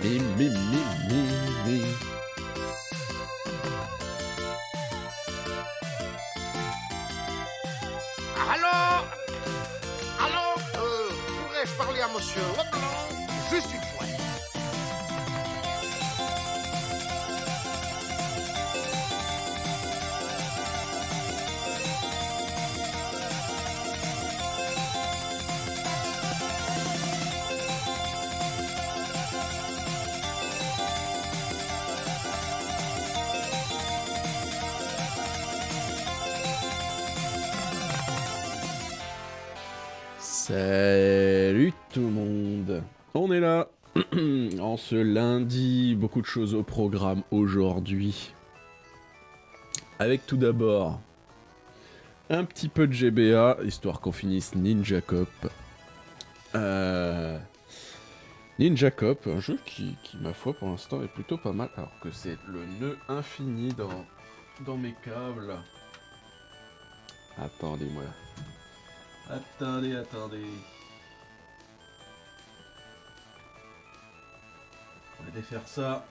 mi, mi. Allô? Allô? Pourrais-je parler à monsieur Leblanc? Juste une fois. Salut tout le monde. On est là. En ce lundi, beaucoup de choses au programme aujourd'hui. Avec tout d'abord un petit peu de GBA, histoire qu'on finisse Ninja Cop. Ninja Cop, un jeu qui ma foi pour l'instant est plutôt pas mal, alors que c'est le nœud infini dans mes câbles. Attendez-moi. Attendez. On va défaire ça.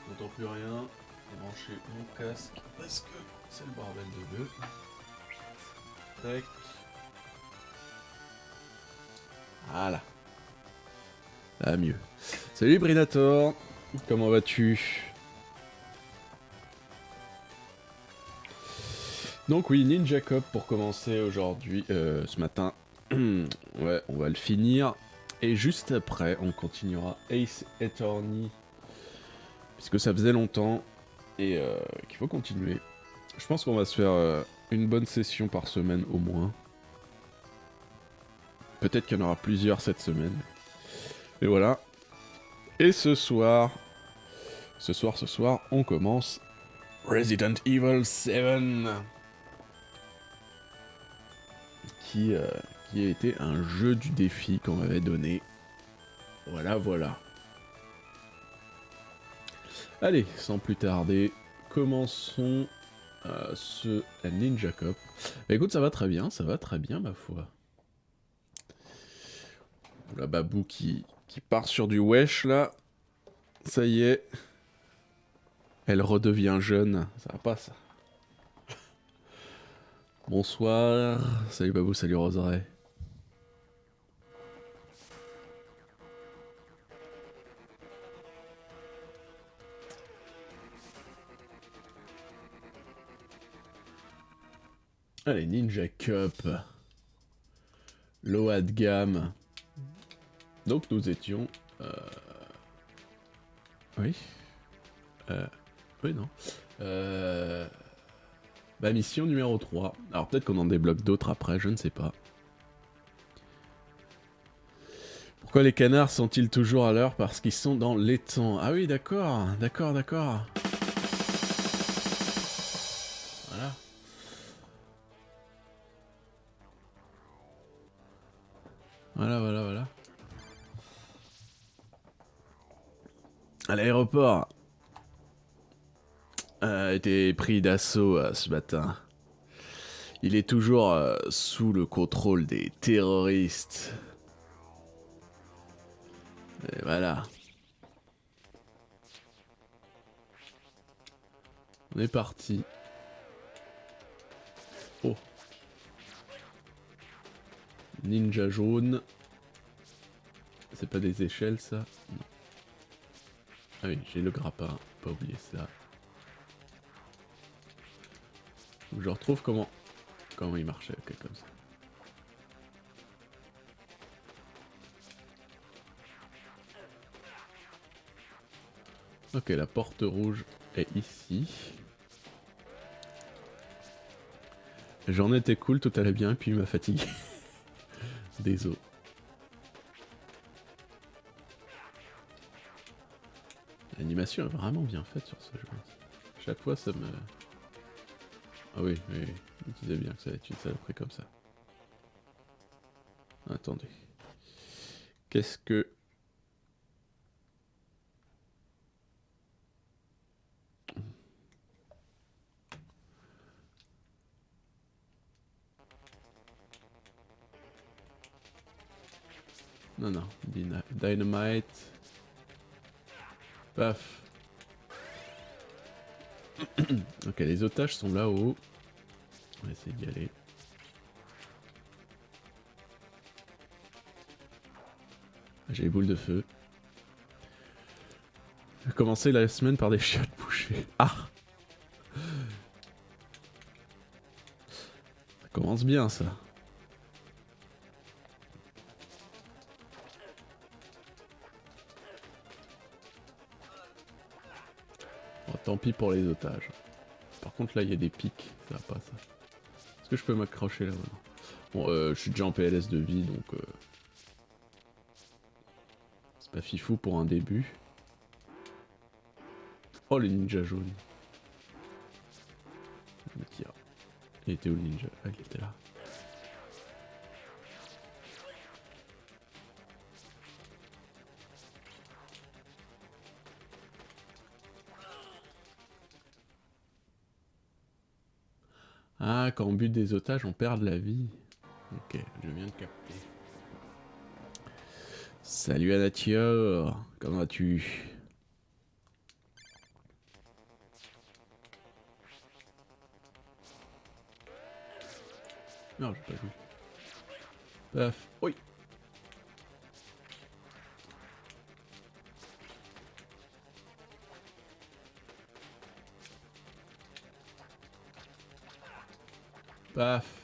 J'entends plus rien. J'ai branché mon casque parce que c'est le bordel de bœuf. Tac. Voilà. Ah, mieux. Salut Predator. Comment vas-tu? Donc oui, Ninja Cop pour commencer aujourd'hui, ce matin. Ouais, on va le finir. Et juste après, on continuera Ace Attorney. Puisque ça faisait longtemps et qu'il faut continuer. Je pense qu'on va se faire une bonne session par semaine au moins. Peut-être qu'il y en aura plusieurs cette semaine. Et voilà. Et ce soir, on commence Resident Evil 7. Qui a été un jeu du défi qu'on m'avait donné. Voilà. Allez, sans plus tarder, commençons ce Ninja Cop. Bah, écoute, ça va très bien, ma foi. La babou qui part sur du wesh, là. Ça y est. Elle redevient jeune. Ça va pas, ça. Bonsoir. Salut babou, salut Roseraie. Allez, Ninja Cup. Low de gamme. Donc nous étions... Oui. Oui, non. Bah, mission numéro 3. Alors peut-être qu'on en débloque d'autres après, je ne sais pas. Pourquoi les canards sont-ils toujours à l'heure? Parce qu'ils sont dans l'étang. Ah oui, d'accord. Voilà. Voilà. À l'aéroport. A été pris d'assaut ce matin. Il est toujours sous le contrôle des terroristes. Et voilà. On est parti. Oh. Ninja jaune. C'est pas des échelles, ça? Non. Ah oui, j'ai le grappin. Pas oublier ça. Je retrouve comment il marchait, ok, comme ça. Ok, la porte rouge est ici. La journée était cool, tout allait bien, puis il m'a fatigué. Désolé. L'animation est vraiment bien faite sur ce jeu. Chaque fois, ça me... Ah oui, je me disais bien que ça allait être une saloperie comme ça. Attendez. Qu'est-ce que... Non, non. Dynamite. Paf. Ok, les otages sont là-haut. On va essayer d'y aller. J'ai les boules de feu. J'ai commencé la semaine par des chiottes bouchées. Ah! Ça commence bien, ça. Bon, tant pis pour les otages. Par contre, là, il y a des pics. Ça va pas, ça. Est-ce que je peux m'accrocher là maintenant? Bon, je suis déjà en PLS de vie, donc... c'est pas fifou pour un début. Oh, les ninjas jaunes. Je me tire. Il était où le ninja? Ah, il était là. Ah, quand on bute des otages, on perd de la vie. Ok, je viens de capter. Salut Anatia, comment vas-tu? Non, j'ai pas vu. Paf, oui. Paf.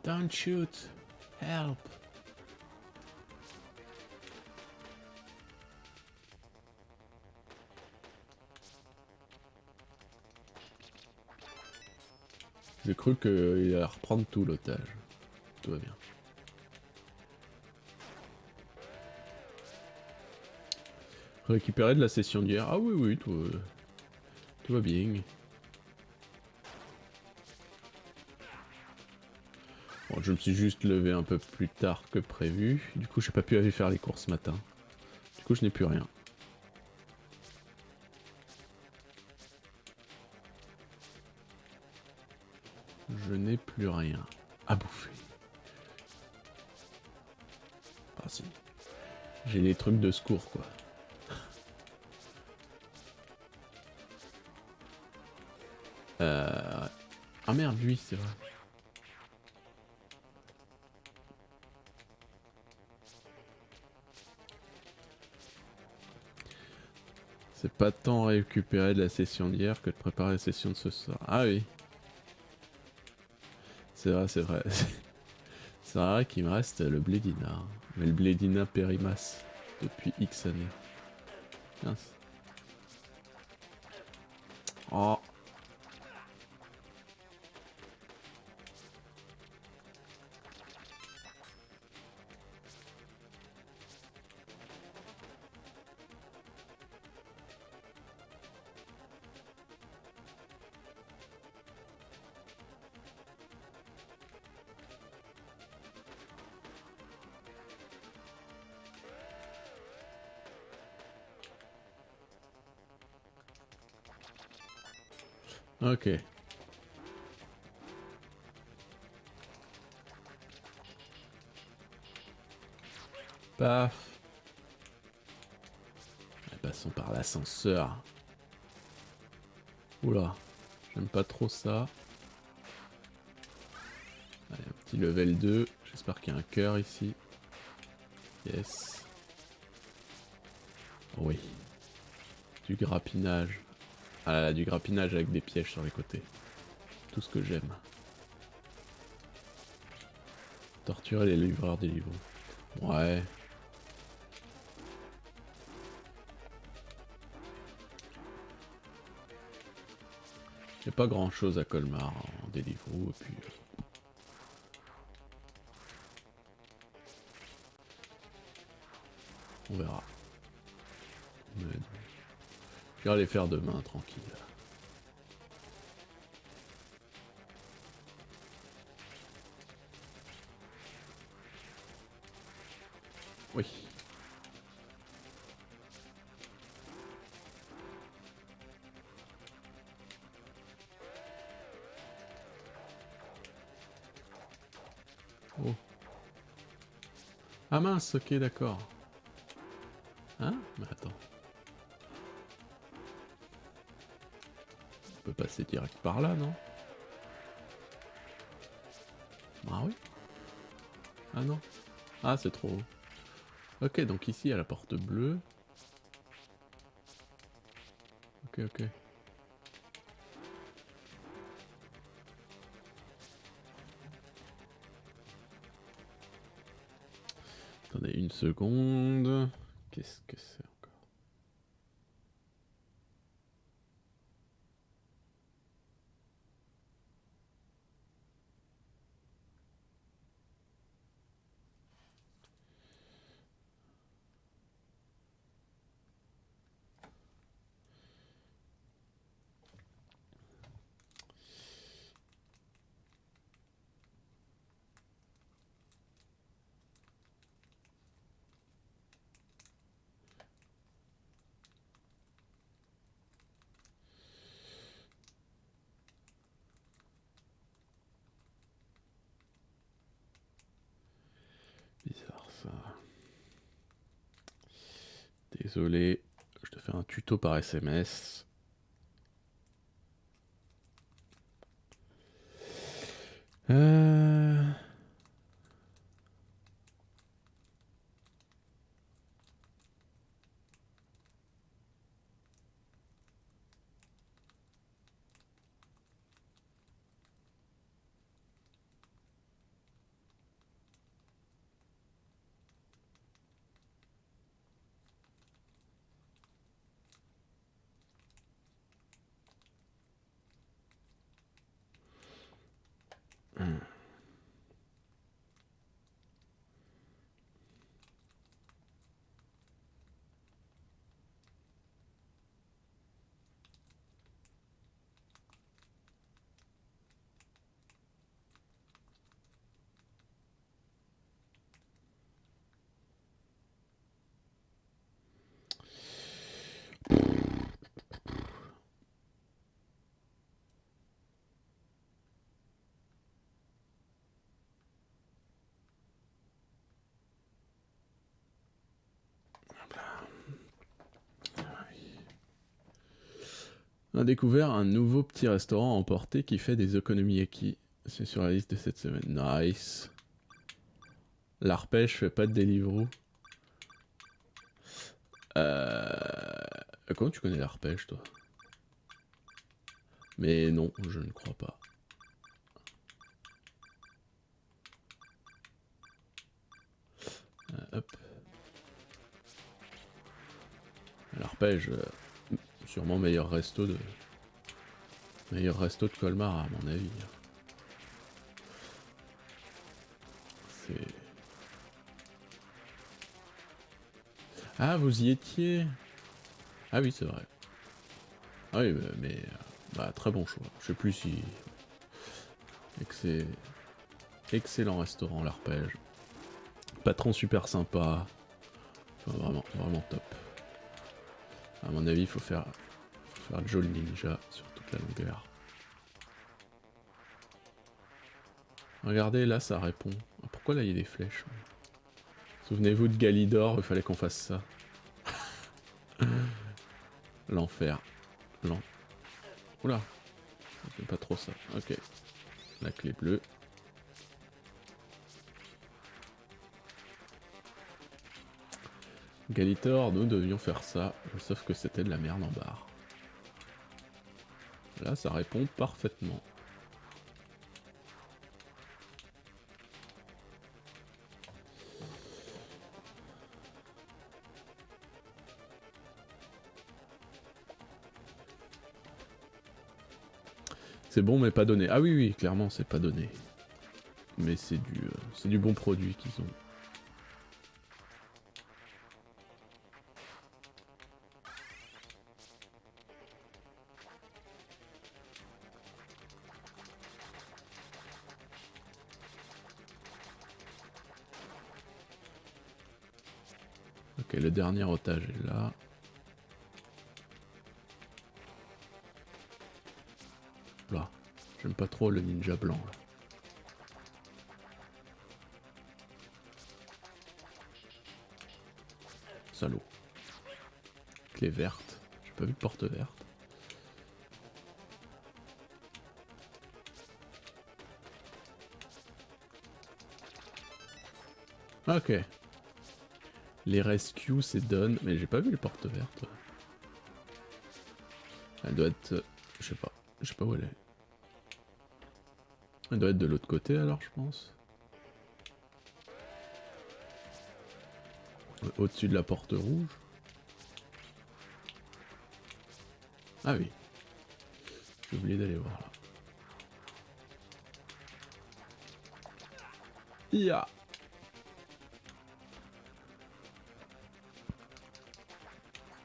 Don't shoot. Help. J'ai cru qu'il allait reprendre tout l'otage. Tout va bien. Récupérer de la session d'hier. Ah oui, oui, tout va bien. Bon, je me suis juste levé un peu plus tard que prévu. Du coup, j'ai pas pu aller faire les courses ce matin. Du coup, je n'ai plus rien. Je n'ai plus rien à bouffer. Ah si. J'ai les trucs de secours, quoi. Ah merde, lui, c'est vrai. C'est pas tant récupérer de la session d'hier que de préparer la session de ce soir. Ah oui. C'est vrai, c'est vrai. C'est vrai qu'il me reste le Blédina. Mais le Blédina périmasse depuis X années. Mince. Oh. Ok. Paf. Passons par l'ascenseur. Oula. J'aime pas trop ça. Allez, un petit level 2. J'espère qu'il y a un cœur ici. Yes. Oui. Du grappinage. Ah là là, du grappinage avec des pièges sur les côtés. Tout ce que j'aime. Torturer les livreurs des livres. Ouais. Il n'y a pas grand chose à Colmar en Deliveroo et puis... on verra. Mais... J'irai les faire demain, tranquille. Oui. Oh. Ah mince, ok, d'accord. Hein? Mais attends. On peut passer direct par là, non? Ah oui? Ah non? Ah, c'est trop haut. Ok, donc ici, il y a la porte bleue. Ok, ok. Attendez une seconde. Qu'est-ce que c'est encore? Bizarre ça. Désolé, je te fais un tuto par SMS. Euh... On a découvert un nouveau petit restaurant à emporter qui fait des économies. C'est sur la liste de cette semaine. Nice. L'arpège fait pas de Deliveroo. Comment tu connais l'arpège, toi? Mais non, je ne crois pas. Hop. L'arpège, sûrement meilleur resto de Colmar à mon avis. C'est... Ah, vous y étiez? Ah oui, c'est vrai. Ah oui, mais bah, très bon choix. Je sais plus si... Excellent restaurant, l'arpège. Patron super sympa. Enfin, vraiment, vraiment top. À mon avis, il faut faire le Jolly Ninja sur toute la longueur. Regardez, là, ça répond. Pourquoi là, il y a des flèches? Souvenez-vous de Galidor, il fallait qu'on fasse ça. L'enfer. Oula. J'aime pas trop ça. Ok. La clé bleue. Galitor, nous devions faire ça, sauf que c'était de la merde en barre. Là, ça répond parfaitement. C'est bon, mais pas donné. Ah oui, oui, clairement, c'est pas donné. Mais c'est du bon produit qu'ils ont. Ok, le dernier otage est là. Là, j'aime pas trop le ninja blanc là. Salaud. Clé verte. J'ai pas vu de porte verte. Ok. Les rescues c'est done, mais j'ai pas vu les portes vertes. Elle doit être... je sais pas. Je sais pas où elle est. Elle doit être de l'autre côté alors je pense. Au-dessus de la porte rouge. Ah oui. J'ai oublié d'aller voir là. Ya.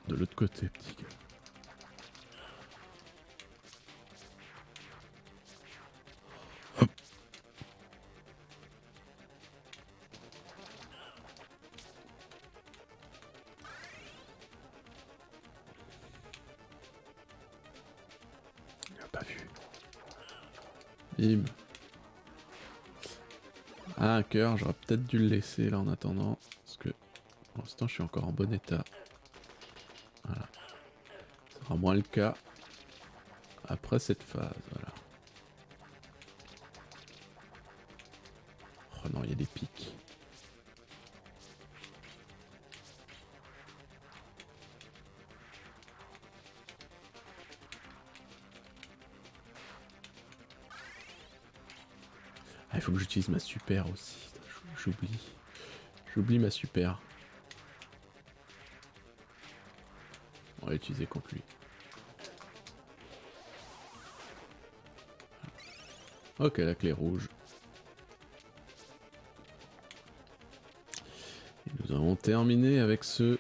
De l'autre côté, petit gars. Hop. Il a pas vu. Bim. Ah, un cœur, j'aurais peut-être dû le laisser là en attendant. Parce que pour l'instant je suis encore en bon état. Voilà. Ce sera moins le cas après cette phase. Voilà. Oh non, il y a des pics. Ah, il faut que j'utilise ma super aussi. J'oublie. J'oublie ma super. On va l'utiliser contre lui. Ok, la clé rouge. Et nous avons terminé avec ce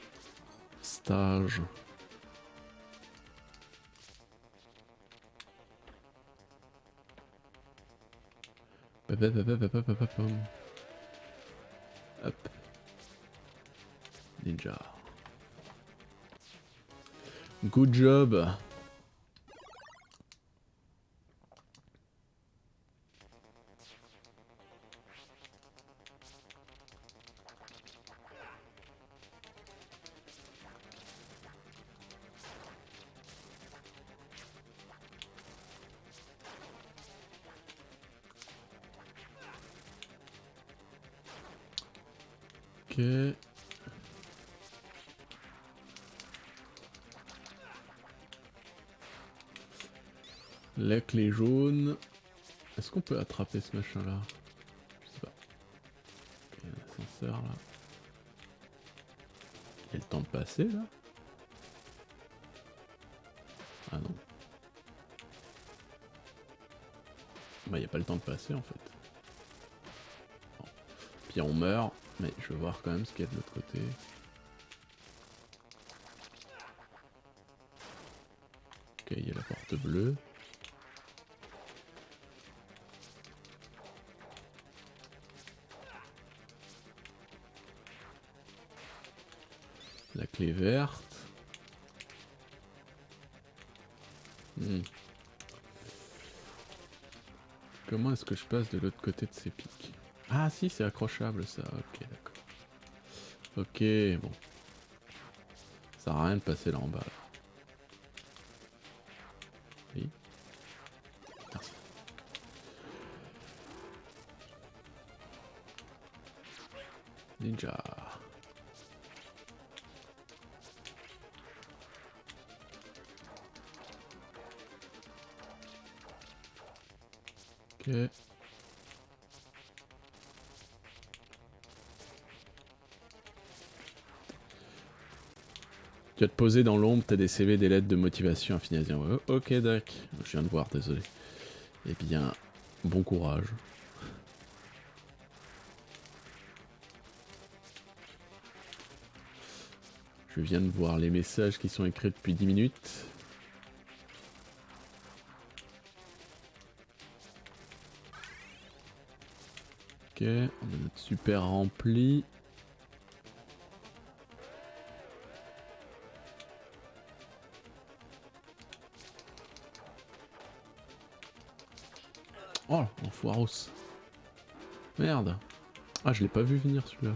stage. Hop. Ninja. Good job. Ok. La clé jaune. Est-ce qu'on peut attraper ce machin là? Je sais pas. Ok, l'ascenseur là. Il y a le temps de passer là? Ah non. Bah il n'y a pas le temps de passer en fait. Bon. Puis on meurt, mais je veux voir quand même ce qu'il y a de l'autre côté. Ok, il y a la porte bleue. La clé verte. Comment est-ce que je passe de l'autre côté de ces pics? Ah si, c'est accrochable ça. Ok, d'accord. Ok, bon. Ça sert à rien de passer là en bas. Là. Oui. Merci. Ninja. Ok. Tu vas te poser dans l'ombre, t'as des CV, des lettres de motivation infinies. Ouais, ok, Doc. Je viens de voir, désolé. Eh bien, bon courage. Je viens de voir les messages qui sont écrits depuis 10 minutes. Ok, on a notre super rempli. Oh, enfoiros. Merde. Ah, je l'ai pas vu venir celui-là.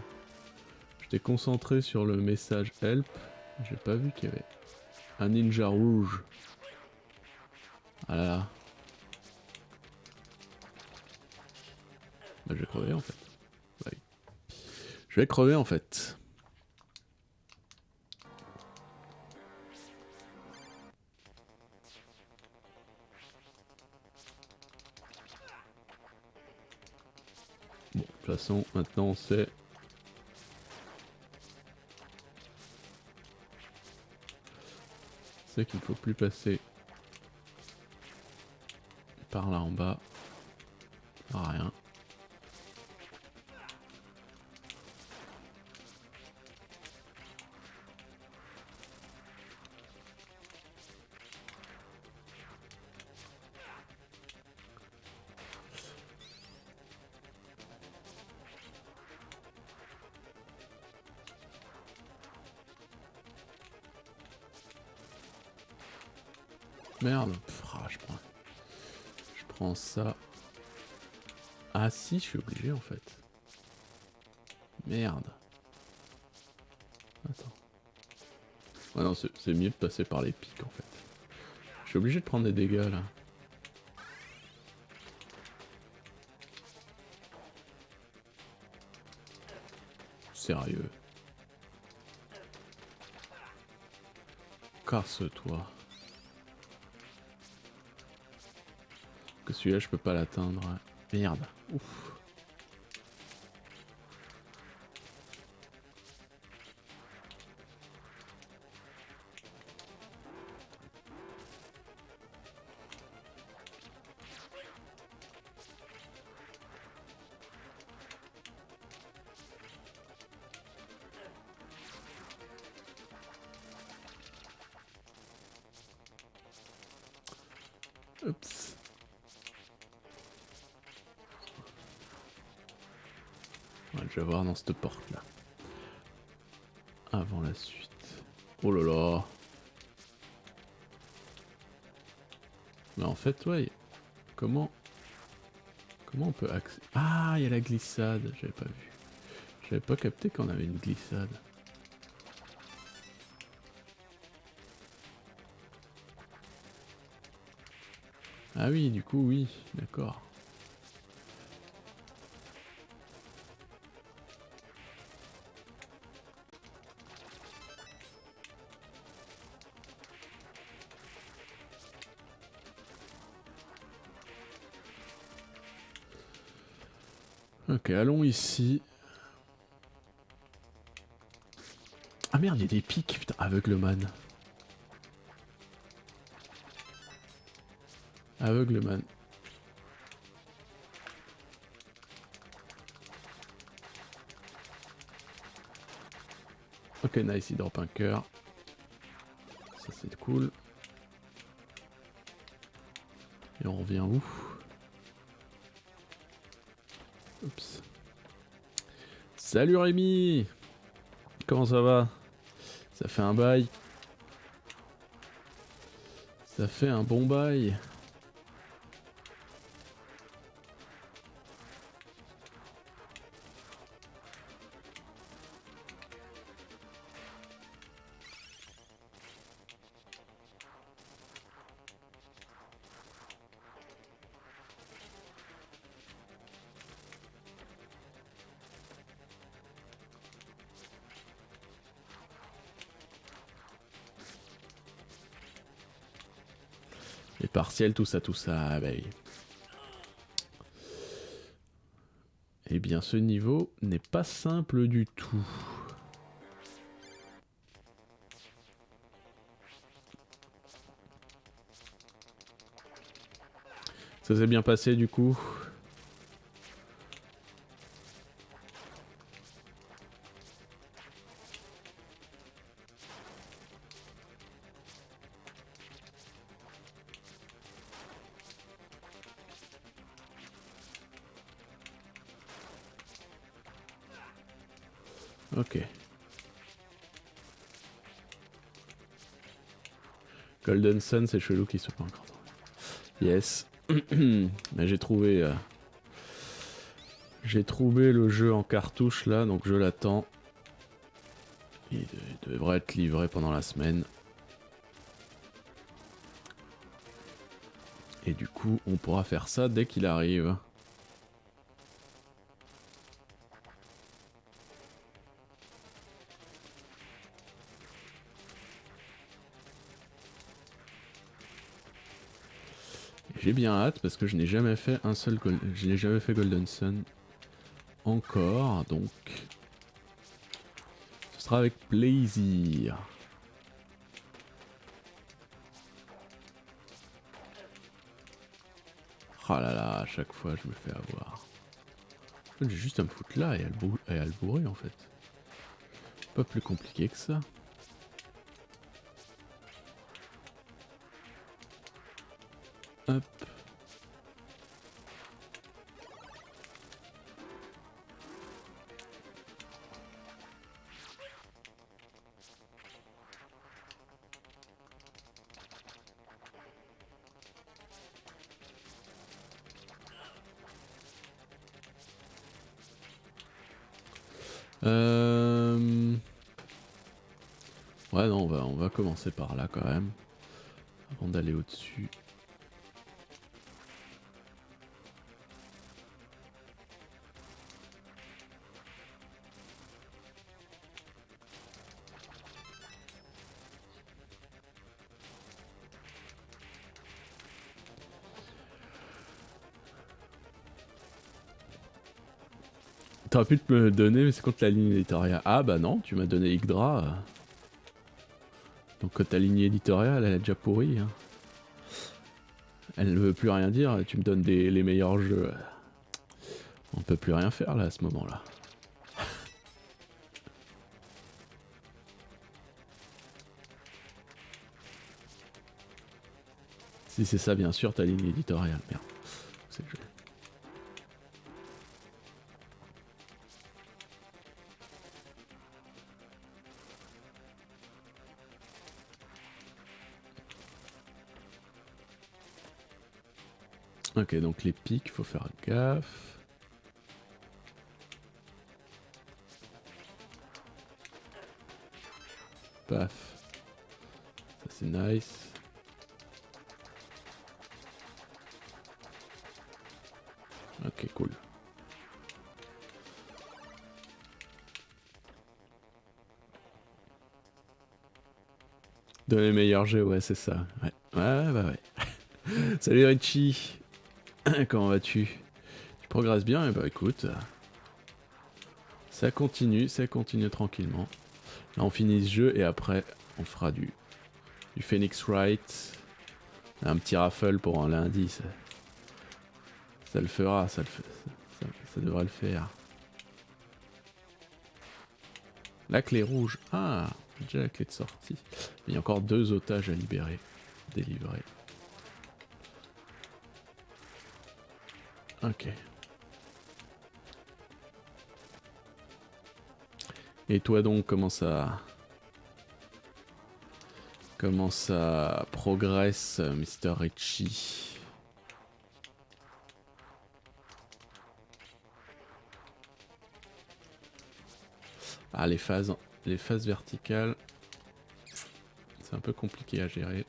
J'étais concentré sur le message help. J'ai pas vu qu'il y avait un ninja rouge. Ah là là. Bah, je vais crever en fait. Bah, oui. Je vais crever en fait. Bon, de toute façon, maintenant on sait. C'est qu'il faut plus passer par là en bas. Par rien. Merde. Pff, ah, je prends ça. Ah si, je suis obligé en fait. Merde. Attends. Ah non, c'est mieux de passer par les pics en fait. Je suis obligé de prendre des dégâts là. Sérieux. Casse-toi. Que celui-là je peux pas l'atteindre. Merde. Ouf. Oups. Ouais, je vais voir dans cette porte là. Avant la suite. Oh là là. Mais en fait, ouais. Comment on peut accéder? Ah, il y a la glissade. J'avais pas vu. J'avais pas capté qu'on avait une glissade. Ah oui, du coup, oui. D'accord. Ok, allons ici. Ah merde, il y a des pics, putain, aveugleman. Aveugleman. Ok, nice, il drop un cœur. Ça c'est cool. Et on revient où? Oups. Salut Rémi! Comment ça va? Ça fait un bail. Ça fait un bon bail. Les partiels, tout ça, bah oui. Eh bien, ce niveau n'est pas simple du tout. Ça s'est bien passé du coup. Ok. Golden Sun, c'est chelou qui se pas encore. Yes. Mais j'ai trouvé le jeu en cartouche là, donc je l'attends. Il devrait être livré pendant la semaine. Et du coup, on pourra faire ça dès qu'il arrive. J'ai bien hâte parce que je n'ai jamais fait je n'ai jamais fait Golden Sun encore, donc ce sera avec plaisir. Oh là là, à chaque fois je me fais avoir. J'ai juste à me foutre là et à le bourrer en fait. Pas plus compliqué que ça. Hop. Ouais non, on va commencer par là quand même. Avant d'aller au-dessus. T'aurais pu me le donner, mais c'est contre la ligne éditoriale. Ah bah non, tu m'as donné Yggdra. Donc ta ligne éditoriale, elle est déjà pourrie. Hein. Elle ne veut plus rien dire, tu me donnes les meilleurs jeux. On peut plus rien faire là à ce moment-là. Si c'est ça, bien sûr, ta ligne éditoriale. Merde. C'est que Ok, donc les pics, faut faire gaffe. Paf. Ça c'est nice. Ok, cool. De les meilleurs jeux, ouais, c'est ça. Ouais, ouais, bah ouais. Salut Richie. Comment vas-tu? Tu progresses bien? Et bah écoute, ça continue tranquillement. Là on finit ce jeu et après on fera du Phoenix Wright. Un petit raffle pour un lundi, ça le fera, ça devrait le faire. La clé rouge, ah, déjà la clé de sortie. Il y a encore 2 otages à délivrer. Ok. Et toi donc, comment ça progresse, Mr. Richie? Ah, les phases verticales, c'est un peu compliqué à gérer.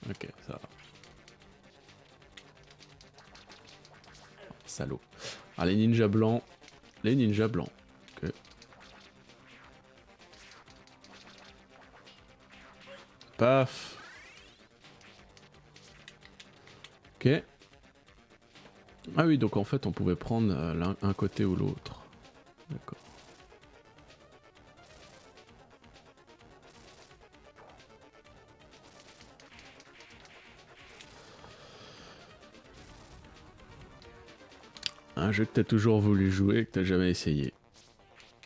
Ok, ça va. Salaud. Ah, les ninjas blancs. Ok. Paf. Ok. Ah oui, donc en fait on pouvait prendre un côté ou l'autre. D'accord. Un jeu que t'as toujours voulu jouer et que t'as jamais essayé.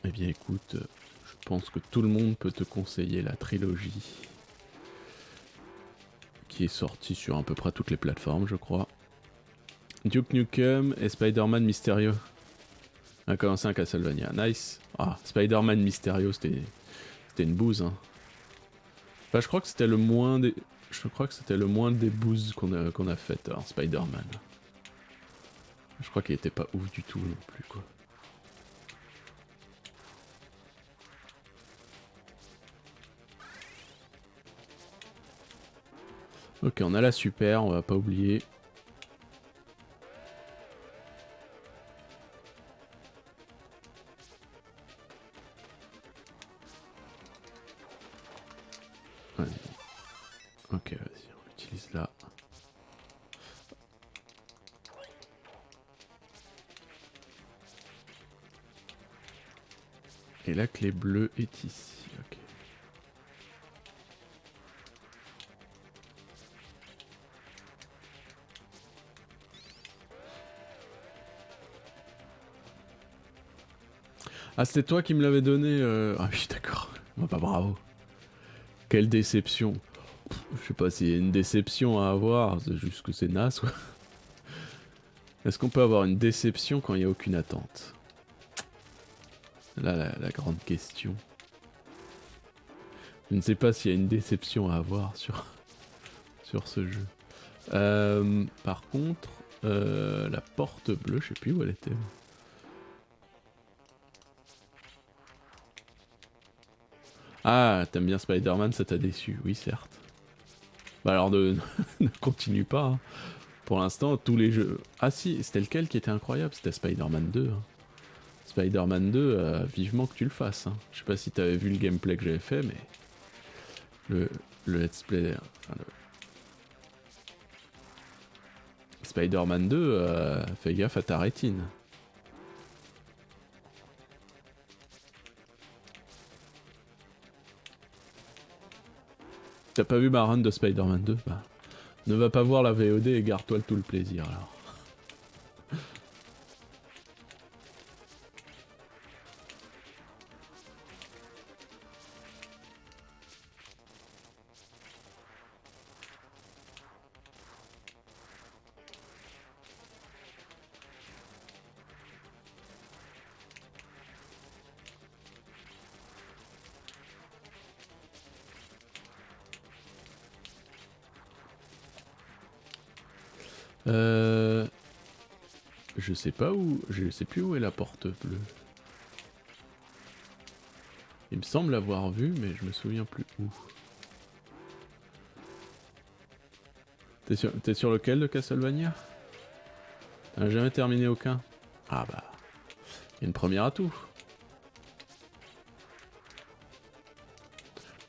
Eh bien écoute, je pense que tout le monde peut te conseiller la trilogie. Qui est sortie sur à peu près toutes les plateformes, je crois. Duke Nukem et Spider-Man Mysterio. Un commencé un Castlevania. Nice. Ah, Spider-Man Mysterio, c'était une bouse. Hein. Bah, je crois que c'était le moins des... Je crois que c'était le moins des boosts qu'on a fait en Spider-Man. Je crois qu'il était pas ouf du tout non plus, quoi. Ok, on a la super, on va pas oublier. Vas-y. Ok, vas-y, on l'utilise là. Et la clé bleue est ici, ok. Ah, c'était toi qui me l'avais donné Ah oui, d'accord. Bah, bravo. Quelle déception. Je sais pas s'il y a une déception à avoir, c'est juste que c'est naze, quoi. Est-ce qu'on peut avoir une déception quand il n'y a aucune attente? Là, la grande question. Je ne sais pas s'il y a une déception à avoir sur ce jeu. Par contre, la porte bleue, je sais plus où elle était. Ah, t'aimes bien Spider-Man, ça t'a déçu, oui certes. Bah alors ne continue pas. Hein. Pour l'instant, tous les jeux... Ah si, c'était lequel qui était incroyable? C'était Spider-Man 2. Hein. Spider-Man 2, vivement que tu le fasses. Hein. Je sais pas si t'avais vu le gameplay que j'avais fait, mais... Le let's play... Enfin, Spider-Man 2, fais gaffe à ta rétine. T'as pas vu ma run de Spider-Man 2? Bah, ne va pas voir la VOD et garde-toi tout le plaisir alors. Je sais pas où... Je sais plus où est la porte bleue. Il me semble l'avoir vue, mais je me souviens plus où. T'es sur lequel de Castlevania? T'as jamais terminé aucun? Ah bah... Il y a une première atout.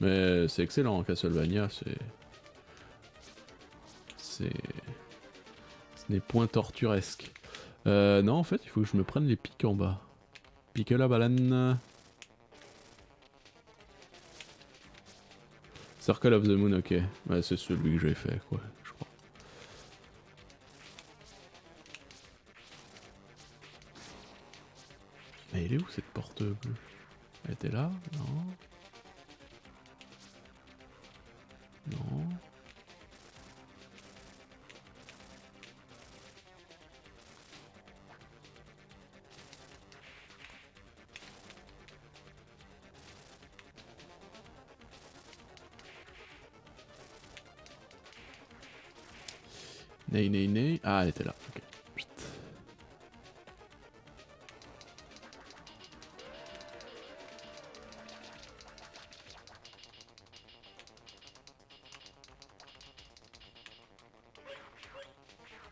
Mais c'est excellent, Castlevania, c'est... Ce n'est point torturesque. Non, en fait, il faut que je me prenne les pics en bas. Pique la banane. Circle of the Moon, ok. Ouais, c'est celui que j'ai fait, quoi, je crois. Mais elle est où cette porte bleue? Elle était là? Non. Non. Ney, ney, ney. Ah, elle était là. Ok. Chut.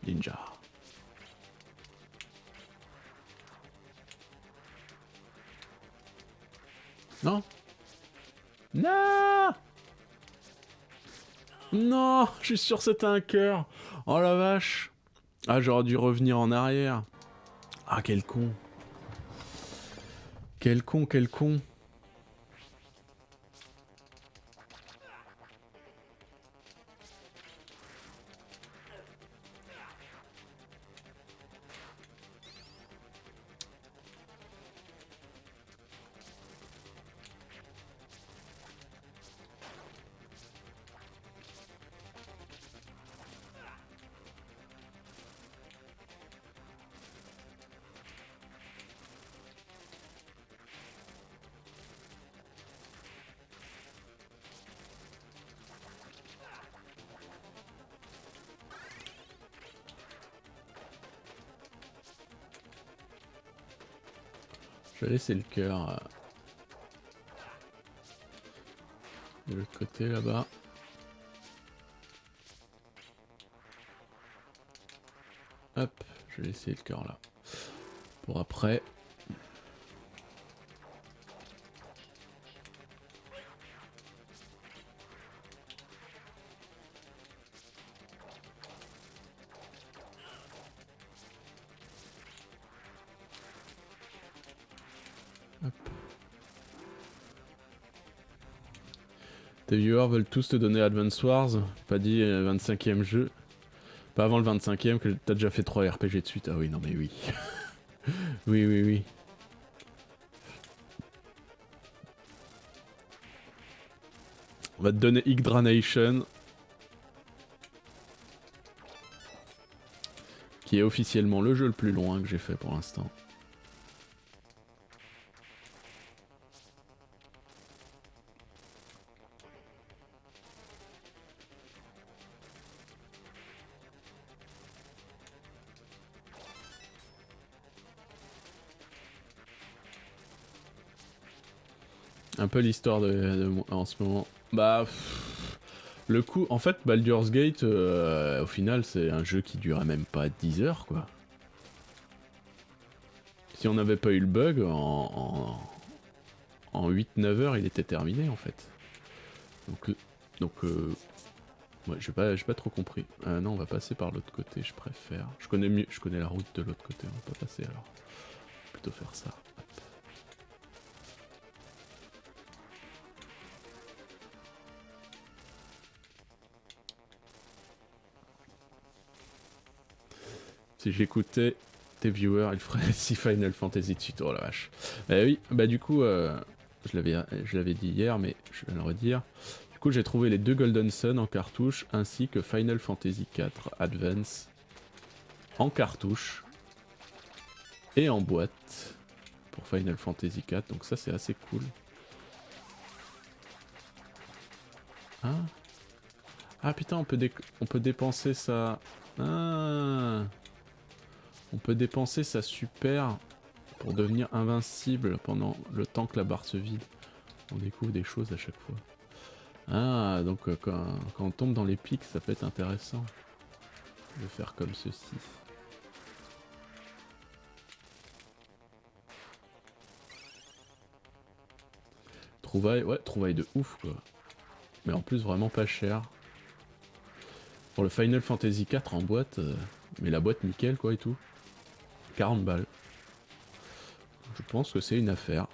Ninja. Non. Non. Non, je suis sûr que c'était un cœur. Oh la vache. Ah, j'aurais dû revenir en arrière. Ah, quel con. Quel con, quel con. Je vais laisser le cœur de l'autre côté là-bas. Hop, je vais laisser le cœur là. Pour après. Hop. Tes viewers veulent tous te donner Advance Wars. Pas dit 25e jeu. Pas avant le 25e que t'as déjà fait 3 RPG de suite. Ah oui, non mais oui. Oui, oui, oui. On va te donner Yggdra Nation. Qui est officiellement le jeu le plus long que j'ai fait pour l'instant. Un peu l'histoire de en ce moment. Bah... le coup... En fait, Baldur's Gate, au final, c'est un jeu qui durait même pas 10 heures, quoi. Si on n'avait pas eu le bug, en 8-9 heures, il était terminé, en fait. Donc ouais, j'ai pas trop compris. Non, on va passer par l'autre côté, je préfère. Je connais la route de l'autre côté, on va pas passer alors. Plutôt faire ça. Si j'écoutais tes viewers, ils feraient 6 Final Fantasy de suite. Oh la vache. Oui, bah du coup, je l'avais dit hier, mais je vais le redire. Du coup, j'ai trouvé les 2 Golden Sun en cartouche, ainsi que Final Fantasy 4 Advance en cartouche et en boîte pour Final Fantasy 4. Donc ça, c'est assez cool. Hein? Ah putain, on peut dépenser ça. Ah. On peut dépenser sa super pour devenir invincible pendant le temps que la barre se vide. On découvre des choses à chaque fois. Ah, donc quand on tombe dans les pics, ça peut être intéressant de faire comme ceci. Trouvaille, ouais, trouvaille de ouf quoi. Mais en plus vraiment pas cher. Pour le Final Fantasy 4 en boîte, mais la boîte nickel quoi et tout. 40 balles. Je pense que c'est une affaire.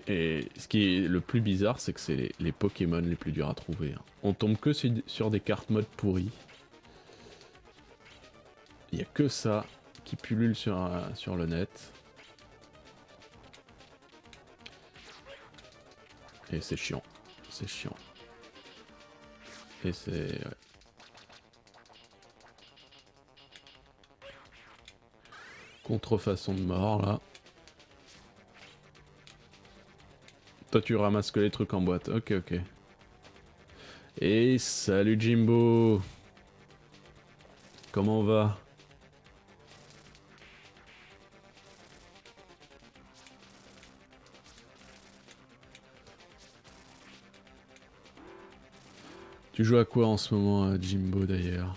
Et ce qui est le plus bizarre, c'est que c'est les Pokémon les plus durs à trouver. Hein. On tombe que sur des cartes mode pourries. Il n'y a que ça qui pullule sur le net. Et c'est chiant. C'est chiant. Et c'est... Ouais. Contrefaçon de mort, là. Toi, tu ramasses que les trucs en boîte. Ok, ok. Et salut Jimbo. Comment on va? Tu joues à quoi en ce moment, Jimbo, d'ailleurs?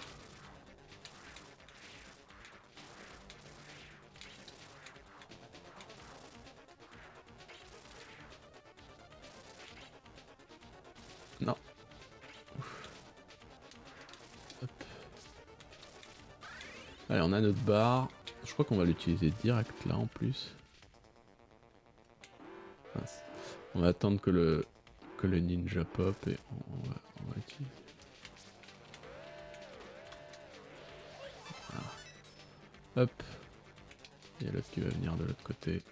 Non. Hop. Allez, on a notre barre. Je crois qu'on va l'utiliser direct là en plus. Mince. On va attendre que le ninja pop et on va utiliser. Voilà. Hop. Il y a l'autre qui va venir de l'autre côté.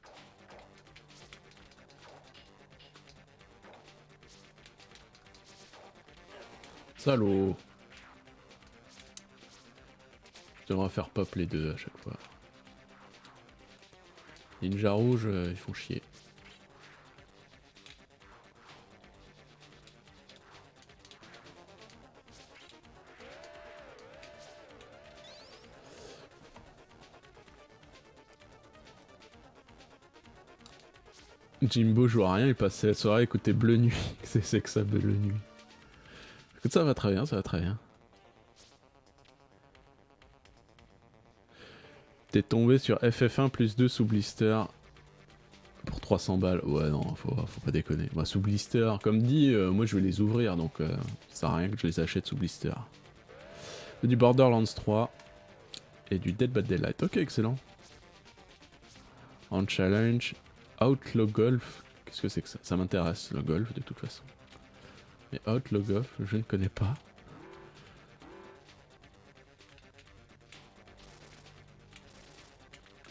Salaud. Je devrais faire pop les deux à chaque fois. Ninja rouge, ils font chier. Jimbo joue à rien, il passait la soirée à écouter Bleu Nuit. C'est que ça, Bleu Nuit. Écoute, ça va très bien, ça va très bien. T'es tombé sur FF1 plus 2 sous blister pour 300 balles. Ouais, non, faut pas déconner. Moi, sous blister, comme dit, moi je vais les ouvrir, donc ça sert à rien que je les achète sous blister. Du Borderlands 3 et du Dead by Daylight. Ok, excellent. En challenge, Outlaw Golf. Qu'est-ce que c'est que ça? Ça m'intéresse, le golf, de toute façon. Mais Outlaw Golf, je ne connais pas.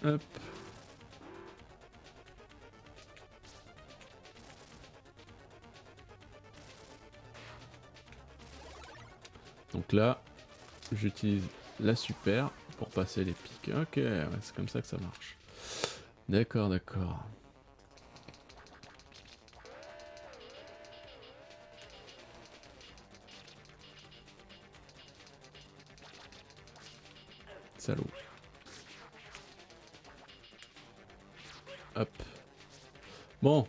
Hop. Donc là, j'utilise la super pour passer les pics. Ok, ouais, c'est comme ça que ça marche. D'accord, d'accord. Salaud. Hop. Bon.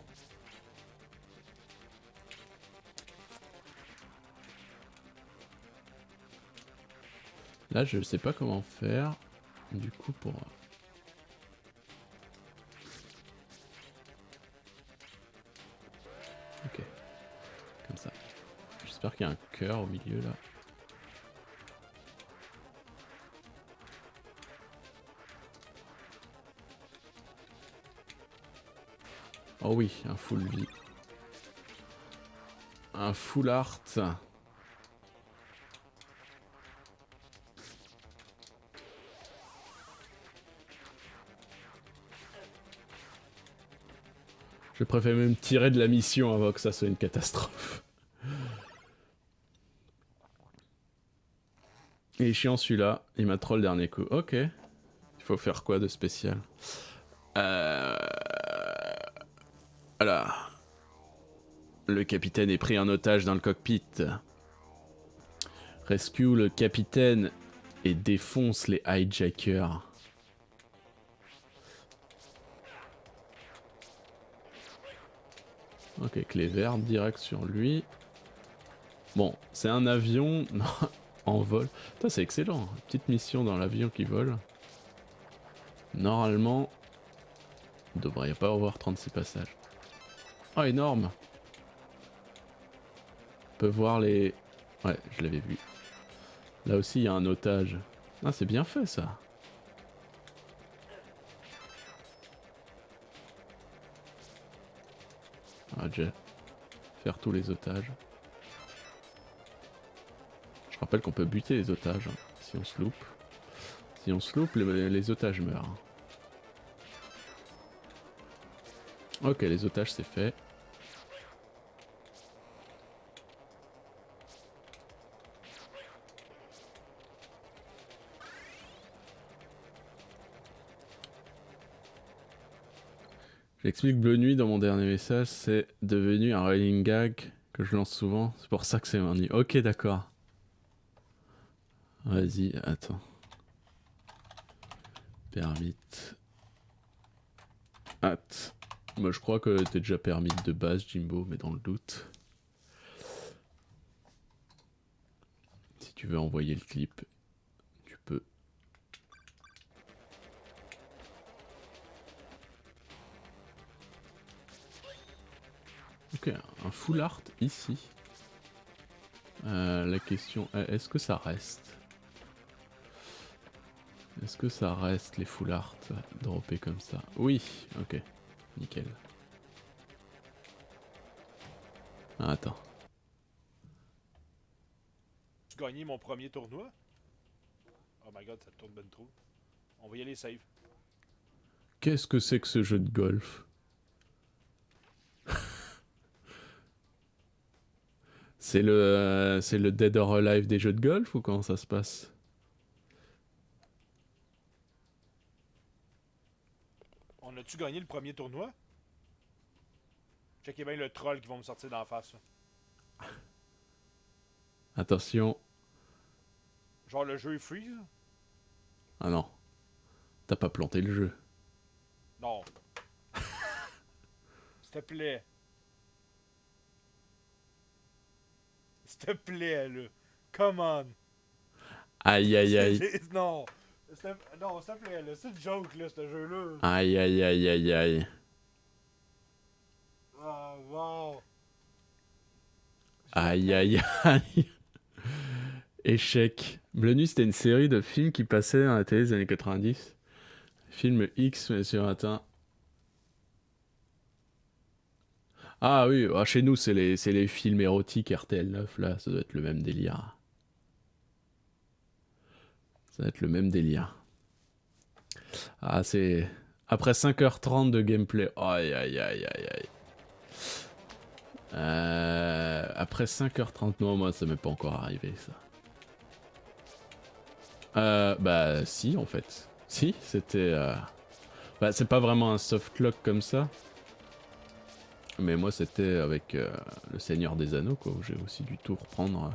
Là, je sais pas comment faire. Du coup, pour... Ok. Comme ça. J'espère qu'il y a un cœur au milieu, là. Oh oui, un full vie. Un full art. Je préfère même tirer de la mission avant que ça soit une catastrophe. Il est chiant celui-là, il m'a troll le dernier coup. Ok. Il faut faire quoi de spécial? Voilà. Le capitaine est pris en otage dans le cockpit. Rescue le capitaine et défonce les hijackers. Ok, clé verte direct sur lui. Bon, c'est un avion en vol. Putain, c'est excellent. Petite mission dans l'avion qui vole. Normalement, il ne devrait pas avoir 36 passages. Oh, énorme! On peut voir les... Ouais, je l'avais vu. Là aussi, il y a un otage. Ah, c'est bien fait, ça. Ah, déjà. Faire tous les otages. Je rappelle qu'on peut buter les otages, hein, si on se loupe. Si on se loupe, les otages meurent. Ok, les otages, c'est fait. J'explique Bleu Nuit dans mon dernier message, c'est devenu un running gag que je lance souvent. C'est pour ça que c'est mardi. Ok, d'accord. Vas-y, attends. Permit. Hâte. Moi, je crois que t'es déjà permis de base, Jimbo, mais dans le doute. Si tu veux envoyer le clip, tu peux. Ok, un full art ici. La question est, est-ce que ça reste? Est-ce que ça reste les full art droppés comme ça? Oui, ok, nickel. Ah, attends. Tu gagné mon premier tournoi? Oh my god, ça tourne ben trop. On va y aller save. Qu'est-ce que c'est que ce jeu de golf? C'est le Dead or Alive des jeux de golf ou comment ça se passe? On a-tu gagné le premier tournoi? Checkez bien le troll qui va me sortir d'en face. Là. Attention. Genre le jeu est free, là? Ah non. T'as pas planté le jeu. Non. te plaît. S'il te plaît, là. Come on. Aïe aïe aïe. Non. Non, s'il te plaît, là. C'est une joke, là, ce jeu-là. Aïe aïe aïe aïe aïe. Ah, wow. Aïe aïe aïe. Échec. Bleu Nuit, c'était une série de films qui passaient dans la télé des années 90. Film X, mais sur Atteint. Ah oui, chez nous, c'est les films érotiques RTL 9, là. Ça doit être le même délire. Ça doit être le même délire. Ah, c'est... Après 5h30 de gameplay. Aïe, aïe, aïe, aïe, aïe. Après 5h30, non, moi, ça m'est pas encore arrivé, ça. Bah, si, en fait. Si, c'était... Bah, c'est pas vraiment un softlock comme ça. Mais moi, c'était avec le Seigneur des Anneaux, quoi, où j'ai aussi dû tout reprendre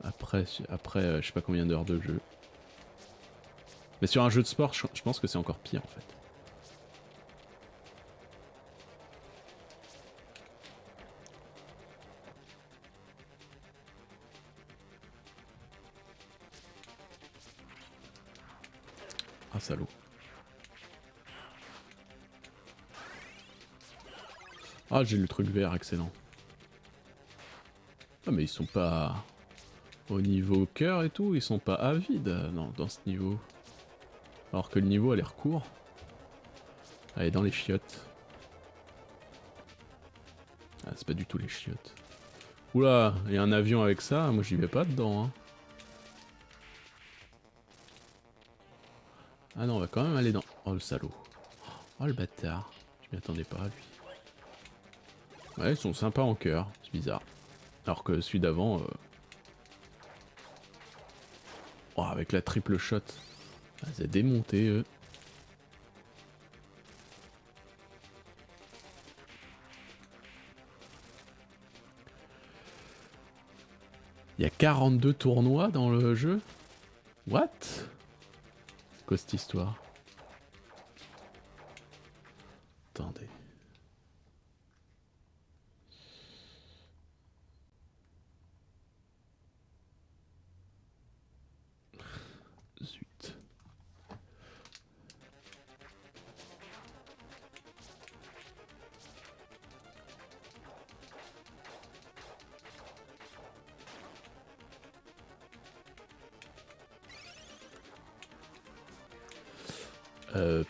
après je sais pas combien d'heures de jeu. Mais sur un jeu de sport, je pense que c'est encore pire, en fait. Ah, salaud. Ah, j'ai le truc vert, excellent. Ah, mais ils sont pas... Au niveau cœur et tout, ils sont pas avides dans ce niveau. Alors que le niveau a l'air court. Allez, dans les chiottes. Ah, c'est pas du tout les chiottes. Oula, il y a un avion avec ça, moi j'y vais pas dedans. Hein. Ah non, on va quand même aller dans... Oh le salaud. Oh le bâtard. Je m'y attendais pas à lui. Ouais, ils sont sympas en cœur, c'est bizarre. Alors que celui d'avant... Oh, avec la triple shot. Ah, c'est démonté, eux. Il y a 42 tournois dans le jeu? What? C'est quoi cette histoire? Attendez. Zut.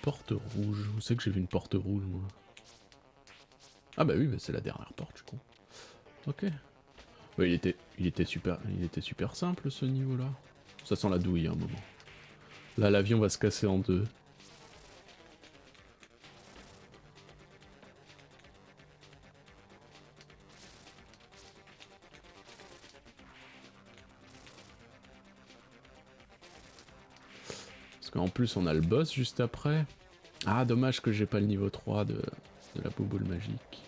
Porte rouge. Où c'est que j'ai vu une porte rouge, moi? Ah bah oui, bah c'est la dernière porte, je suis con. Ok. Bah, il était super simple, ce niveau-là. Ça sent la douille, à un moment. Là, l'avion va se casser en deux. Parce qu'en plus, on a le boss juste après. Ah, dommage que j'ai pas le niveau 3 de la bouboule magique.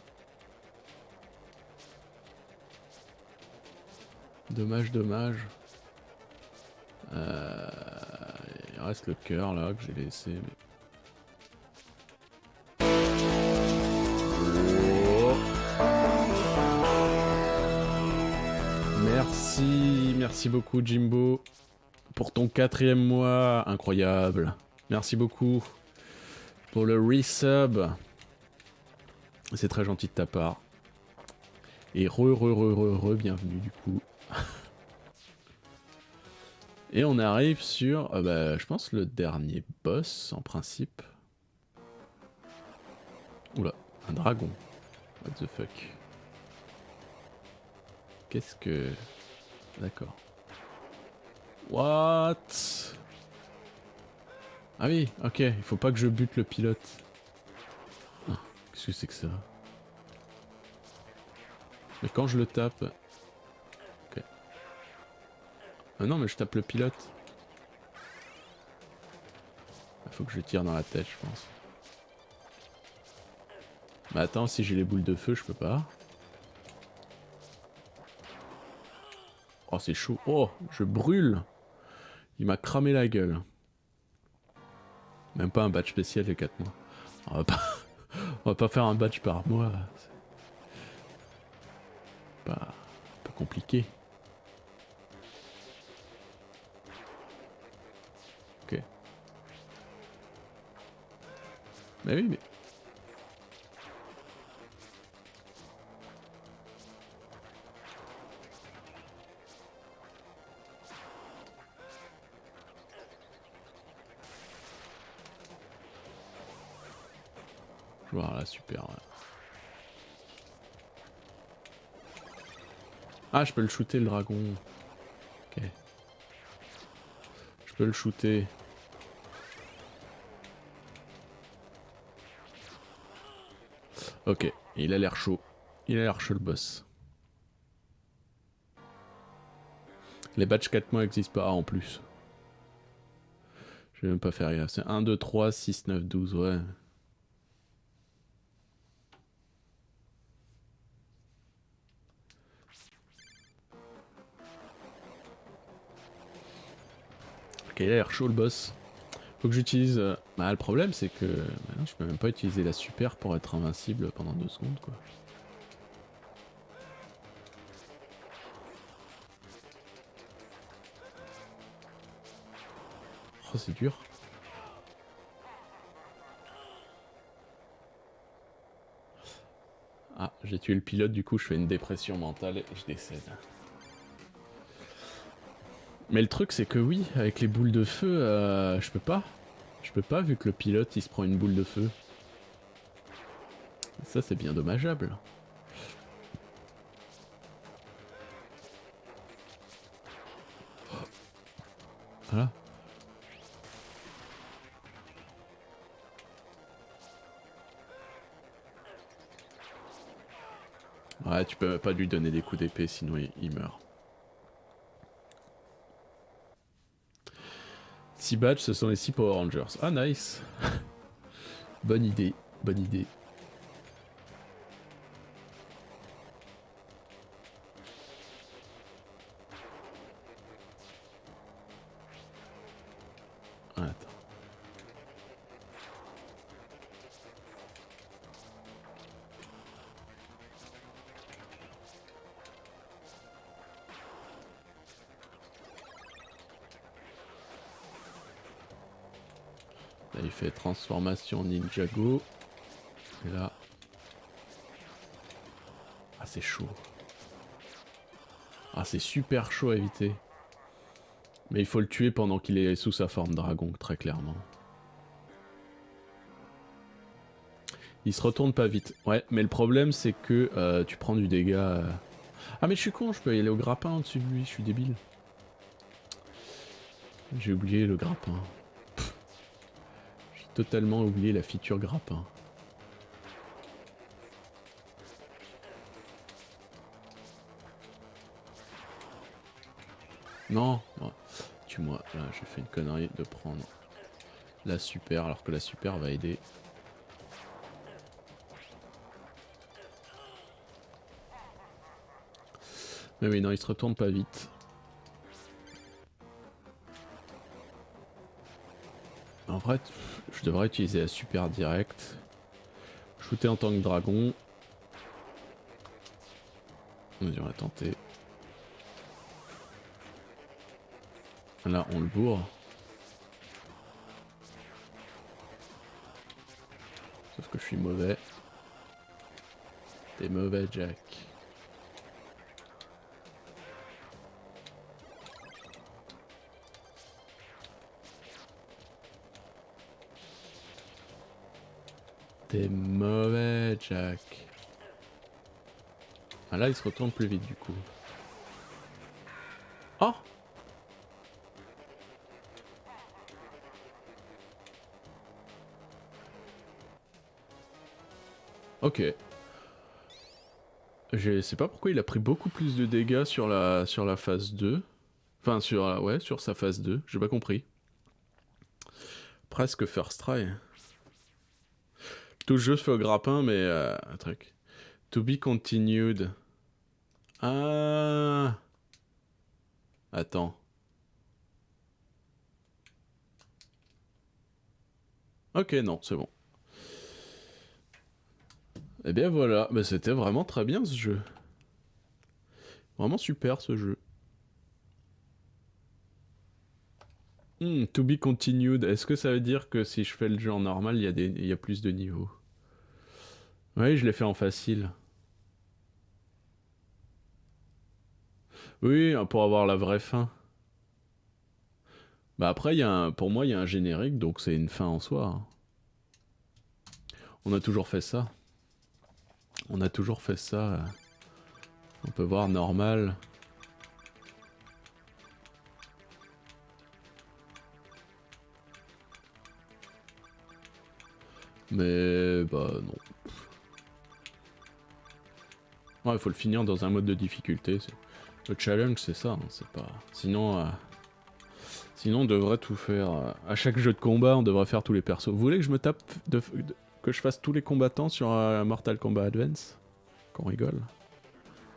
Dommage, dommage. Il reste le cœur là que j'ai laissé. Mais... Oh. Merci beaucoup Jimbo pour ton 4e mois, incroyable. Merci beaucoup pour le resub. C'est très gentil de ta part. Et bienvenue du coup. Et on arrive sur, bah, je pense, le dernier boss, en principe. Oula, un dragon. What the fuck. Qu'est-ce que... D'accord. What? Ah oui, ok, il faut pas que je bute le pilote. Ah, qu'est-ce que c'est que ça? Mais quand je le tape... Ok. Ah non, mais je tape le pilote. Il faut que je tire dans la tête, je pense. Mais attends, si j'ai les boules de feu, je peux pas. Oh, c'est chaud. Oh, je brûle. Il m'a cramé la gueule. Même pas un badge spécial de 4 mois. On va pas faire un badge par mois. C'est pas compliqué. Ok. Mais oui, mais... Voilà, super. Ouais. Ah, je peux le shooter le dragon. Ok. Je peux le shooter. Ok, il a l'air chaud. Il a l'air chaud le boss. Les badges 4 mois n'existent pas en plus. Je vais même pas faire gaffe. C'est 1, 2, 3, 6, 9, 12, ouais. Ok, il a l'air chaud le boss. Faut que j'utilise... Bah le problème c'est que... Maintenant je peux même pas utiliser la super pour être invincible pendant 2 secondes quoi. Oh c'est dur. Ah, j'ai tué le pilote, du coup je fais une dépression mentale et je décède. Mais le truc c'est que oui, avec les boules de feu, je peux pas. Je peux pas vu que le pilote il se prend une boule de feu. Ça c'est bien dommageable. Voilà. Ouais, tu peux pas lui donner des coups d'épée sinon il meurt. 6 badges, ce sont les 6 Power Rangers. Ah nice. Bonne idée, bonne idée. Attends. Là il fait transformation Ninjago. Et là... Ah c'est chaud. Ah c'est super chaud à éviter. Mais il faut le tuer pendant qu'il est sous sa forme dragon, très clairement. Il se retourne pas vite. Ouais, mais le problème c'est que tu prends du dégât... Ah mais je suis con, je peux y aller au grappin au-dessus de lui, je suis débile. J'ai oublié le grappin. J'ai totalement oublié la feature grappin. Non, oh, tue-moi. Là, j'ai fait une connerie de prendre la super, alors que la super va aider. Mais oui, non, il se retourne pas vite. En vrai, je devrais utiliser la super direct. Shooter en tant que dragon. On va tenter. Là, on le bourre. Sauf que je suis mauvais. T'es mauvais, Jack. T'es mauvais, Jack. Ah là, il se retourne plus vite, du coup. Oh! Ok. Je sais pas pourquoi il a pris beaucoup plus de dégâts sur la phase 2. Enfin, ouais, sur sa phase 2. J'ai pas compris. Presque first try. Tout jeu se fait au grappin, mais... un truc. To be continued. Ah... Attends. Ok, non, c'est bon. Et bien voilà, bah, c'était vraiment très bien ce jeu. Vraiment super ce jeu. To be continued. Est-ce que ça veut dire que si je fais le jeu en normal, il y a plus de niveaux? Oui, je l'ai fait en facile. Oui, pour avoir la vraie fin. Bah après, pour moi, il y a un générique, donc c'est une fin en soi. Hein. On a toujours fait ça. On a toujours fait ça. On peut voir normal. Mais bah non. Ouais, il faut le finir dans un mode de difficulté. Le challenge, c'est ça. Hein, c'est pas. Sinon, sinon, on devrait tout faire. À chaque jeu de combat, on devrait faire tous les persos. Vous voulez que je me tape que je fasse tous les combattants sur Mortal Kombat Advance? Qu'on rigole?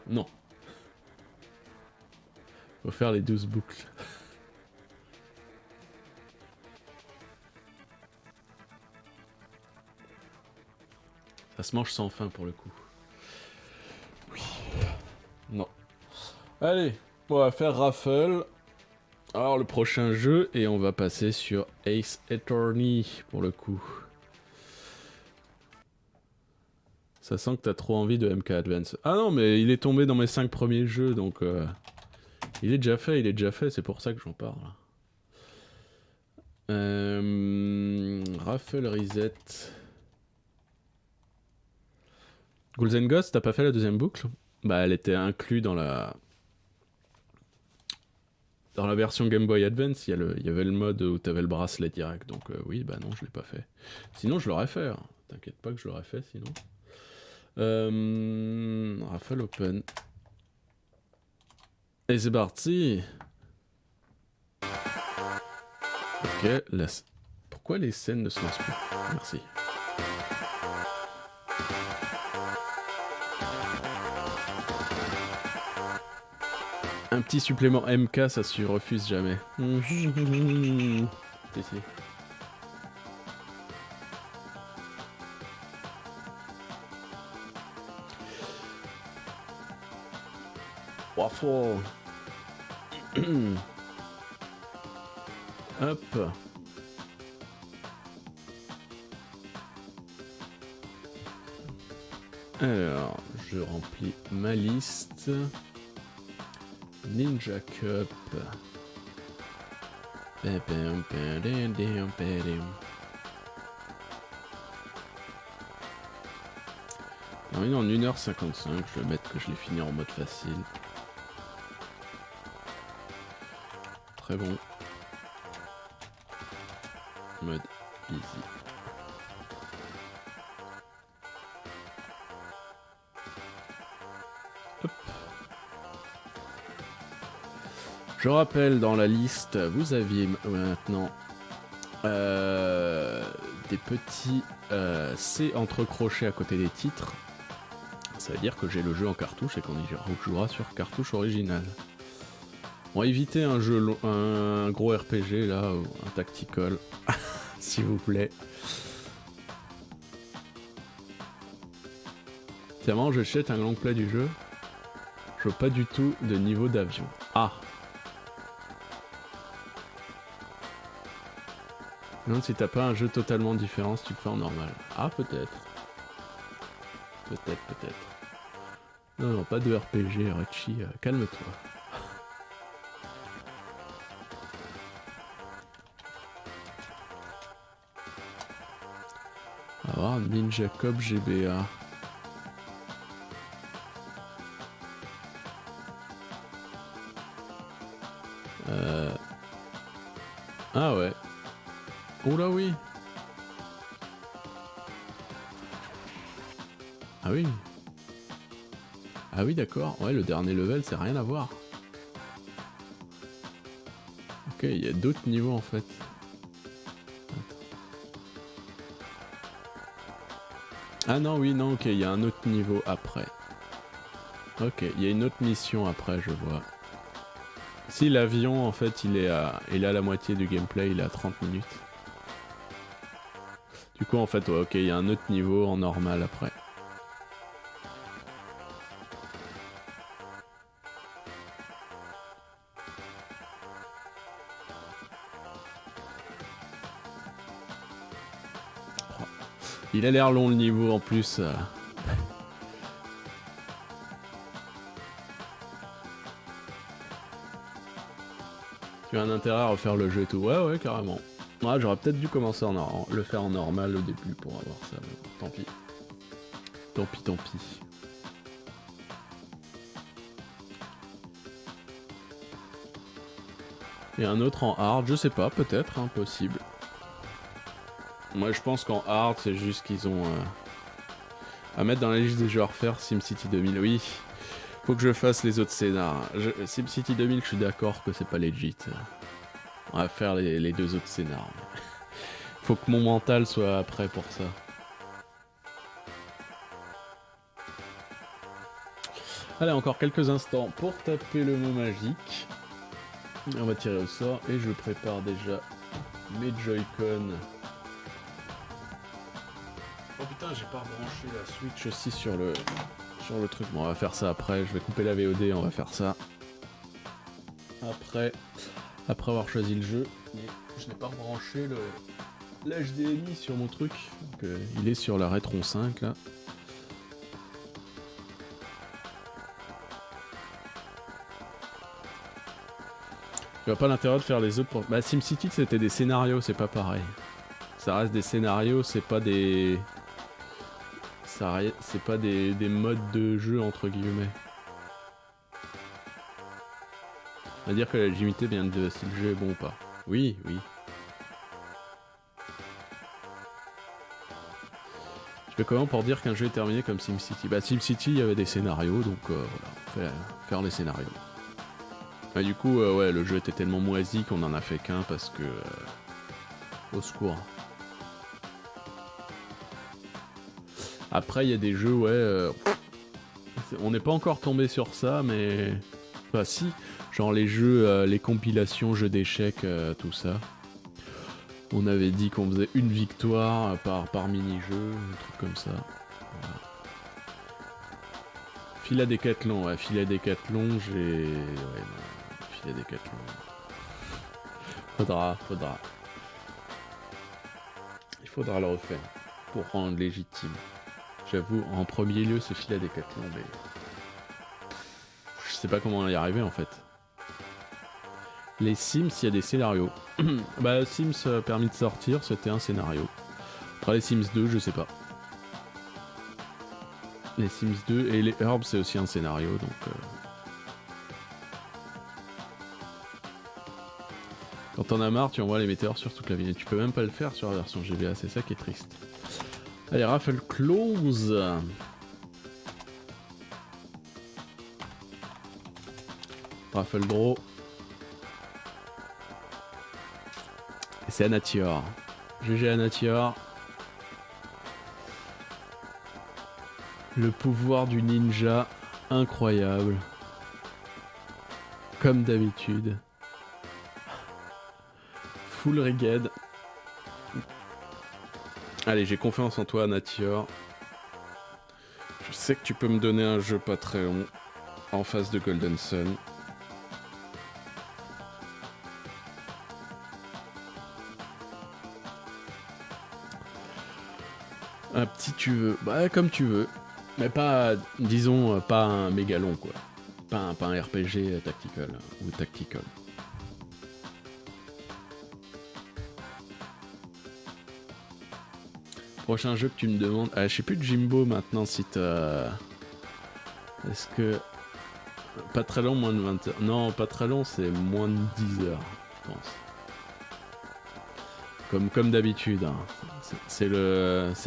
Non. Faut faire les 12 boucles. Ça se mange sans faim pour le coup. Oui. Non. Allez, on va faire Raffle. Alors le prochain jeu, et on va passer sur Ace Attorney pour le coup. Ça sent que t'as trop envie de MK Advance. Ah non, mais il est tombé dans mes 5 premiers jeux, donc... il est déjà fait, c'est pour ça que j'en parle. Raffle Reset... Ghouls and Ghosts, t'as pas fait la deuxième boucle? Bah elle était inclue dans la... Dans la version Game Boy Advance, il y avait le mode où t'avais le bracelet direct, donc oui, bah non, je l'ai pas fait. Sinon, je l'aurais fait, hein. T'inquiète pas que je l'aurais fait, sinon. Raffle Open. Et c'est parti. Ok, pourquoi les scènes ne se lancent plus? Merci. Un petit supplément MK, ça se refuse jamais. Ici. Waffle. Hop. Alors, je remplis ma liste. Ninja Cup. Terminé en 1h55, je vais mettre que je l'ai fini en mode facile. Très bon. Mode easy. Hop. Je rappelle, dans la liste, vous aviez maintenant des petits C entre crochets à côté des titres. Ça veut dire que j'ai le jeu en cartouche et qu'on y jouera sur cartouche originale. On va éviter un jeu un gros RPG là, ou un tactical, s'il vous plaît. C'est marrant, je jette un long play du jeu. Je veux pas du tout de niveau d'avion. Ah! Non, si t'as pas un jeu totalement différent, si tu le fais en normal. Ah, peut-être. Peut-être. Non, pas de RPG, Richie, calme-toi. On va voir Ninja Cop GBA. Ah ouais. Oula oui. Ah oui. Ah oui d'accord. Ouais, le dernier level c'est rien à voir. Ok, il y a d'autres niveaux en fait. Ah non, oui, non, ok, il y a un autre niveau après. Ok, il y a une autre mission après, je vois. Si l'avion, en fait, il est à la moitié du gameplay, il est à 30 minutes. Du coup, en fait, ouais, ok, il y a un autre niveau en normal après. Il a l'air long le niveau en plus. Tu as un intérêt à refaire le jeu et tout. Ouais, carrément. Ouais, j'aurais peut-être dû commencer le faire en normal au début pour avoir ça. Mais bon, tant pis. Tant pis. Et un autre en hard, je sais pas, peut-être, impossible. Moi je pense qu'en hard, c'est juste qu'ils ont... à mettre dans la liste des jeux à refaire SimCity 2000, oui. Faut que je fasse les autres scénars. SimCity 2000, je suis d'accord que c'est pas legit. On va faire les deux autres scénars. Faut que mon mental soit prêt pour ça. Allez, encore quelques instants pour taper le mot magique. On va tirer au sort et je prépare déjà mes Joy-Con. Oh putain, j'ai pas rebranché la Switch aussi sur le truc. Bon, on va faire ça après. Je vais couper la VOD, on va faire ça après avoir choisi le jeu. Mais je n'ai pas rebranché l'HDMI sur mon truc. Donc, il est sur la Retron 5 là. Il n'y a pas l'intérêt de faire les autres pour... Bah SimCity c'était des scénarios, c'est pas pareil. Ça reste des scénarios, c'est pas des... C'est pas des modes de jeu entre guillemets. On va dire que la légitimité vient de si le jeu est bon ou pas. Oui. Je fais comment pour dire qu'un jeu est terminé comme SimCity? Bah SimCity il y avait des scénarios donc voilà, faire les scénarios. Bah, du coup, ouais, le jeu était tellement moisi qu'on en a fait qu'un parce que... au secours. Après, il y a des jeux, ouais... on n'est pas encore tombé sur ça, mais... Enfin, si. Genre les jeux, les compilations, jeux d'échecs, tout ça. On avait dit qu'on faisait une victoire par mini-jeu, un truc comme ça. Voilà. Fila Décathlon, ouais, Fila Décathlon, j'ai... Ouais, non. Il y a des Décathlon. Faudra. Il faudra le refaire pour rendre légitime. J'avoue, en premier lieu, c'est Fila Décathlon, mais je sais pas comment y arriver en fait. Les Sims, il y a des scénarios. Bah, Sims permis de sortir, c'était un scénario. Après les Sims 2, je sais pas. Les Sims 2 et les Herbs, c'est aussi un scénario, donc. Quand t'en as marre, tu envoies les météores sur toute la ville. Tu peux même pas le faire sur la version GBA, c'est ça qui est triste. Allez, Raffle Close. Raffle Draw. Et c'est Anatior. GG Anatior. Le pouvoir du ninja, incroyable. Comme d'habitude. Full Reggae. Allez, j'ai confiance en toi, Natior. Je sais que tu peux me donner un jeu pas très long en face de Golden Sun. Un petit tu veux. Bah, comme tu veux. Mais pas, disons, pas un méga long, quoi. Pas un RPG tactical ou tactical. Prochain jeu que tu me demandes... Ah, je sais plus de Jimbo maintenant si t'as... Est-ce que... Pas très long, moins de 20 heures. Non, pas très long, c'est moins de 10 heures, je pense. Comme d'habitude. Hein. C'est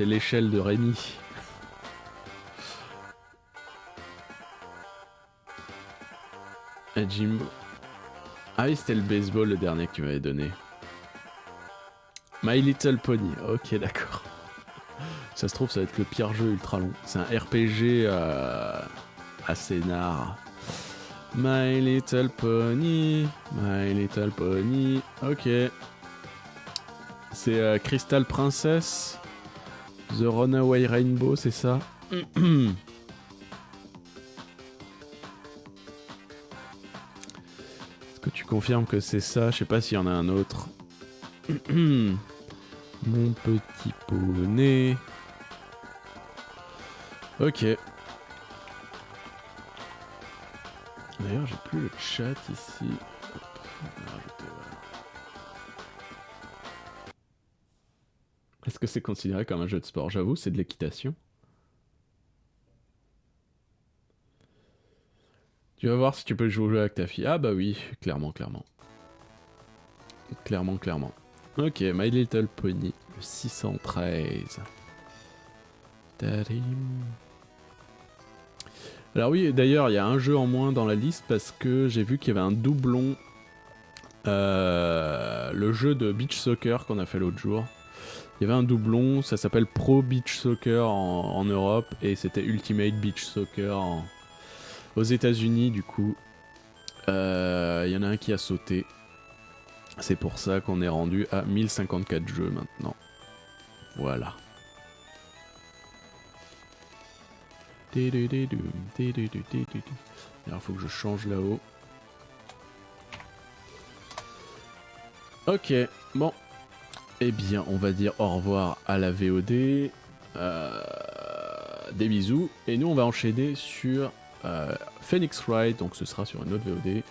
l'échelle de Rémi. Et Jimbo... Ah oui, c'était le baseball le dernier que tu m'avais donné. My Little Pony. Ok, d'accord. Ça se trouve, ça va être le pire jeu ultra long. C'est un RPG à scénar. My Little Pony. My Little Pony. Ok. C'est Crystal Princess. The Runaway Rainbow, c'est ça? Est-ce que tu confirmes que c'est ça? Je sais pas s'il y en a un autre. Mon petit poney. Ok. D'ailleurs, j'ai plus le chat ici. Hop, on va rajouter, voilà. Est-ce que c'est considéré comme un jeu de sport? J'avoue, c'est de l'équitation. Tu vas voir si tu peux jouer avec ta fille. Ah bah oui, clairement, clairement. Clairement, clairement. Ok, My Little Pony, le 613. Tadim. Alors oui, d'ailleurs, il y a un jeu en moins dans la liste parce que j'ai vu qu'il y avait un doublon. Le jeu de beach soccer qu'on a fait l'autre jour. Il y avait un doublon, ça s'appelle Pro Beach Soccer en Europe et c'était Ultimate Beach Soccer aux États-Unis du coup. Il y en a un qui a sauté. C'est pour ça qu'on est rendu à 1054 jeux maintenant. Voilà. Alors faut que je change là-haut. Ok, bon. Eh bien, on va dire au revoir à la VOD. Des bisous. Et nous, on va enchaîner sur Phoenix Wright. Donc ce sera sur une autre VOD.